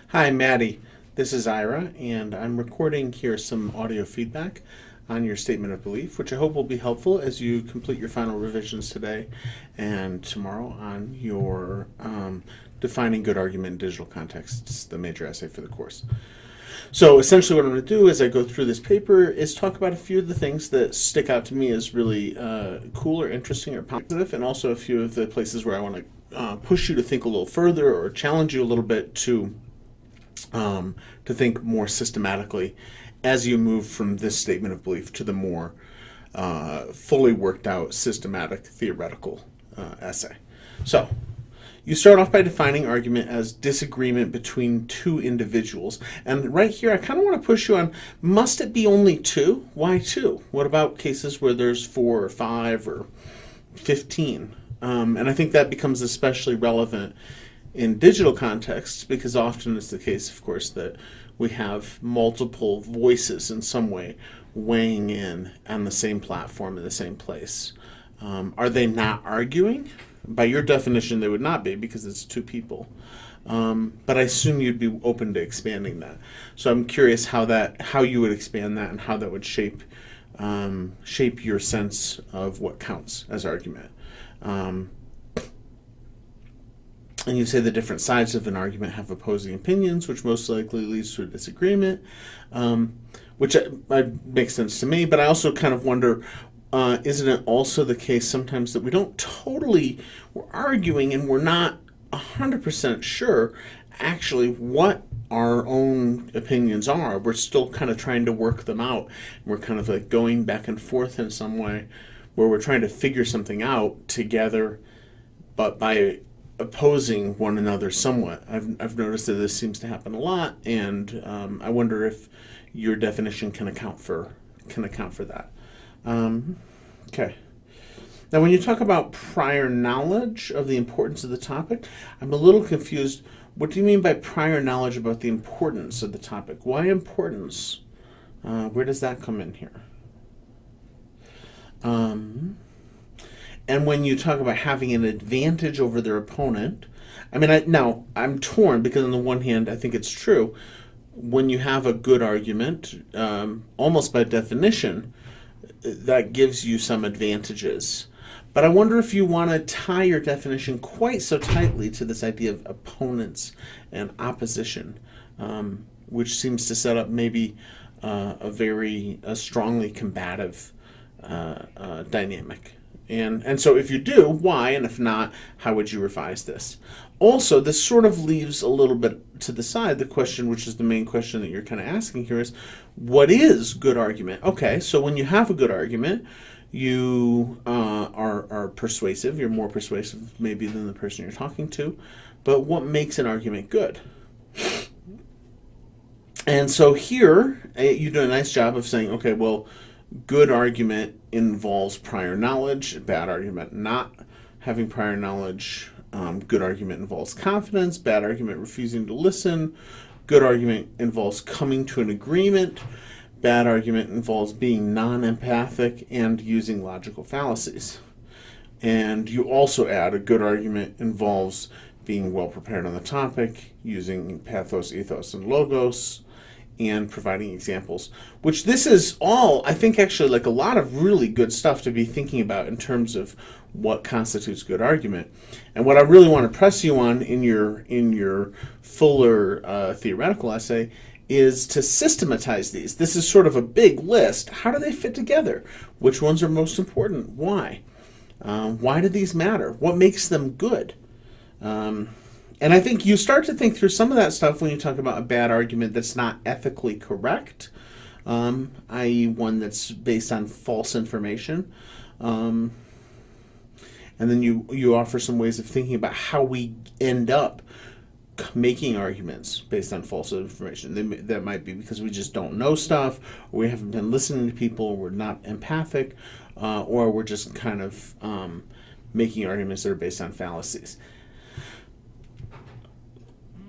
Hi, Maddie. This is Ira, and I'm recording here some audio feedback on your statement of belief, which I hope will be helpful as you complete your final revisions today and tomorrow on your defining good argument in digital contexts, the major essay for the course. So essentially what I'm going to do as I go through this paper is talk about a few of the things that stick out to me as really cool or interesting or positive, and also a few of the places where I want to push you to think a little further or challenge you a little bit to think more systematically as you move from this statement of belief to the more fully worked out systematic theoretical essay. So you start off by defining argument as disagreement between two individuals. And right here, I kind of want to push you on, must it be only two? Why two? What about cases where there's 4 or 5 or 15? And I think that becomes especially relevant in digital contexts because often it's the case, of course, that we have multiple voices in some way weighing in on the same platform in the same place. Are they not arguing? By your definition, they would not be because it's two people. But I assume you'd be open to expanding that. So I'm curious how you would expand that and how that would shape your sense of what counts as argument. And you say the different sides of an argument have opposing opinions, which most likely leads to a disagreement, which makes sense to me. But I also kind of wonder, isn't it also the case sometimes that we're arguing and we're not 100% sure actually what our own opinions are. We're still kind of trying to work them out. We're kind of like going back and forth in some way where we're trying to figure something out together, but by opposing one another somewhat. I've noticed that this seems to happen a lot, and I wonder if your definition can account for that. Okay. Now, when you talk about prior knowledge of the importance of the topic, I'm a little confused. What do you mean by prior knowledge about the importance of the topic? Why importance? Where does that come in here? And when you talk about having an advantage over their opponent, I'm torn because on the one hand, I think it's true. When you have a good argument, almost by definition, that gives you some advantages. But I wonder if you want to tie your definition quite so tightly to this idea of opponents and opposition, which seems to set up maybe a very strongly combative dynamic. And so if you do, why? And if not, how would you revise this? Also, this sort of leaves a little bit to the side the question, which is the main question that you're kind of asking here, is what is good argument? Okay, so when you have a good argument, you are persuasive. You're more persuasive maybe than the person you're talking to. But what makes an argument good? And so here, you do a nice job of saying, okay, well, good argument involves prior knowledge, bad argument not having prior knowledge. Good argument involves confidence, bad argument refusing to listen. Good argument involves coming to an agreement. Bad argument involves being non-empathic and using logical fallacies. And you also add a good argument involves being well prepared on the topic, using pathos, ethos, and logos, and providing examples, which this is all, I think, actually like a lot of really good stuff to be thinking about in terms of what constitutes good argument. And what I really want to press you on in your fuller theoretical essay is to systematize these. This is sort of a big list. How do they fit together? Which ones are most important? Why? Why do these matter? What makes them good? And I think you start to think through some of that stuff when you talk about a bad argument that's not ethically correct, i.e. one that's based on false information. And then you offer some ways of thinking about how we end up making arguments based on false information. That might be because we just don't know stuff, or we haven't been listening to people, or we're not empathic, or we're just kind of making arguments that are based on fallacies.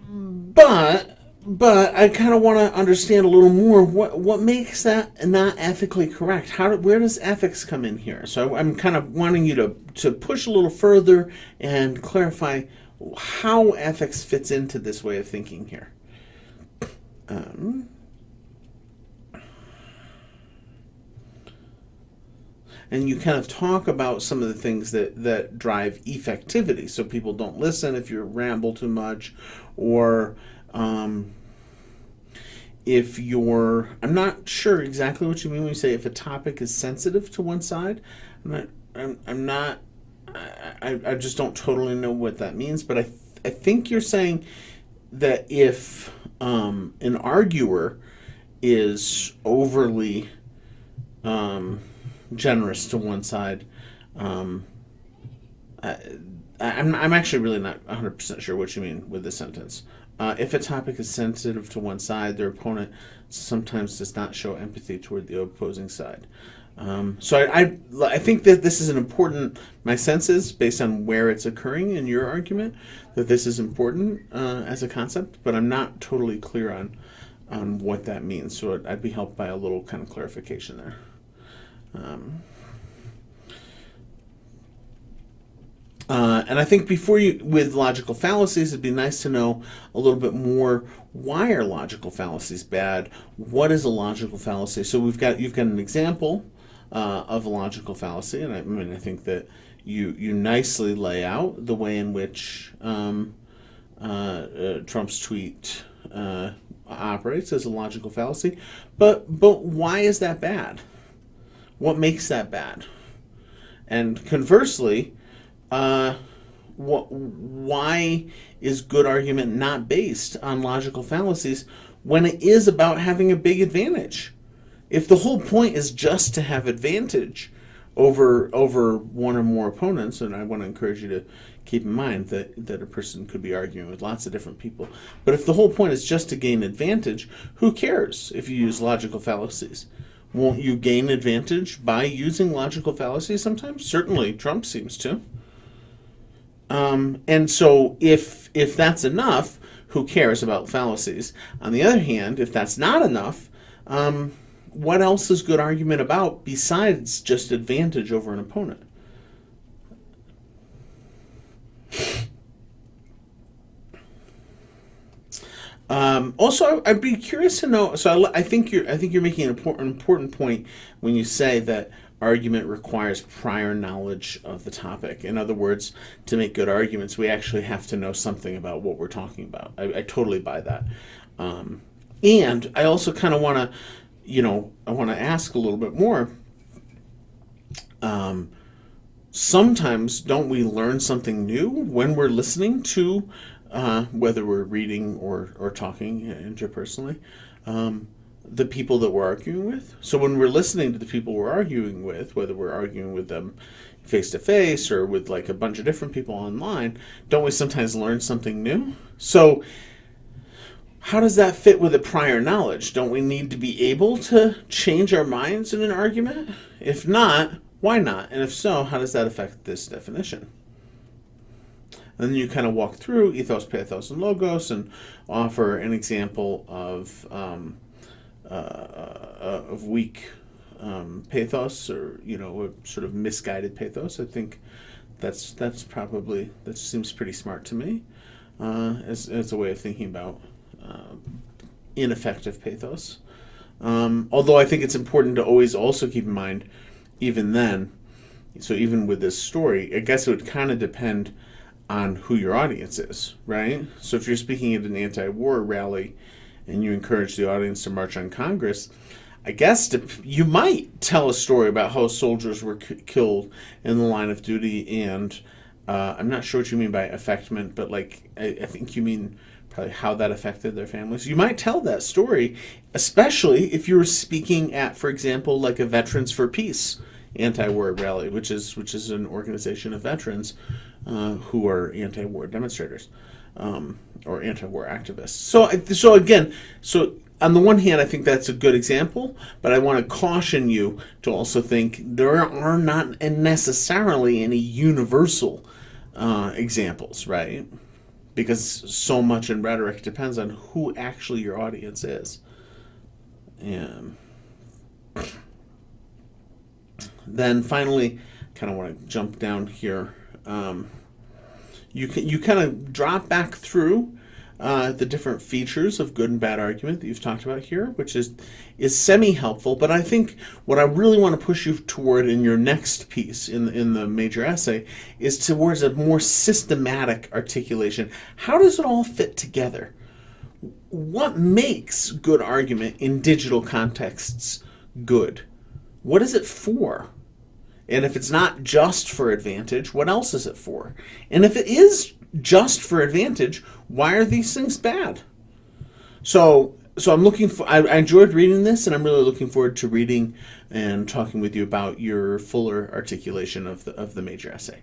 But I kind of want to understand a little more what makes that not ethically correct. Where does ethics come in here? So I'm kind of wanting you to push a little further and clarify how ethics fits into this way of thinking here. Um, and you kind of talk about some of the things that drive effectivity. So people don't listen if you ramble too much, or if you're, I'm not sure exactly what you mean when you say if a topic is sensitive to one side. I'm not, I just don't totally know what that means, but I think you're saying that if an arguer is overly generous to one side, I'm actually really not 100% sure what you mean with this sentence. If a topic is sensitive to one side, their opponent sometimes does not show empathy toward the opposing side. So I think that this is an important, my sense is, based on where it's occurring in your argument, that this is important as a concept, but I'm not totally clear on what that means. So I'd be helped by a little kind of clarification there. And I think with logical fallacies, it'd be nice to know a little bit more. Why are logical fallacies bad? What is a logical fallacy? So you've got an example of a logical fallacy, and I think that you nicely lay out the way in which Trump's tweet operates as a logical fallacy. But why is that bad? What makes that bad? And conversely, why is good argument not based on logical fallacies when it is about having a big advantage? If the whole point is just to have advantage over one or more opponents, and I want to encourage you to keep in mind that a person could be arguing with lots of different people, but if the whole point is just to gain advantage, who cares if you use logical fallacies? Won't you gain advantage by using logical fallacies sometimes? Certainly Trump seems to. And so if that's enough, who cares about fallacies? On the other hand, if that's not enough, what else is good argument about besides just advantage over an opponent? Also, I'd be curious to know. So I think you're making an important point when you say that argument requires prior knowledge of the topic. In other words, to make good arguments, we actually have to know something about what we're talking about. I totally buy that. And I also kind of want to, I want to ask a little bit more. Sometimes don't we learn something new when we're listening to, whether we're reading or talking interpersonally, the people that we're arguing with? So when we're listening to the people we're arguing with, whether we're arguing with them face to face or with like a bunch of different people online, don't we sometimes learn something new? So how does that fit with the prior knowledge? Don't we need to be able to change our minds in an argument? If not, why not? And if so, how does that affect this definition? And then you kind of walk through ethos, pathos, and logos and offer an example of weak pathos, or a sort of misguided pathos. I think that seems pretty smart to me as a way of thinking about ineffective pathos. Although I think it's important to always also keep in mind, even then, so even with this story, I guess it would kind of depend on who your audience is, right? So if you're speaking at an anti-war rally and you encourage the audience to march on Congress, I guess you might tell a story about how soldiers were killed in the line of duty, and I'm not sure what you mean by affectment, but I think you mean probably how that affected their families. You might tell that story, especially if you were speaking at, for example, like a Veterans for Peace anti-war rally, which is an organization of veterans who are anti-war demonstrators or anti-war activists. So again, on the one hand, I think that's a good example, but I want to caution you to also think there are not necessarily any universal examples, right? Because so much in rhetoric depends on who actually your audience is. And then finally, kind of want to jump down here. You kind of drop back through the different features of good and bad argument that you've talked about here, which is semi-helpful. But I think what I really want to push you toward in your next piece in the major essay is towards a more systematic articulation. How does it all fit together? What makes good argument in digital contexts good? What is it for? And if it's not just for advantage, what else is it for? And if it is just for advantage, why are these things bad? So I'm looking for. I enjoyed reading this, and I'm really looking forward to reading and talking with you about your fuller articulation of the major essay.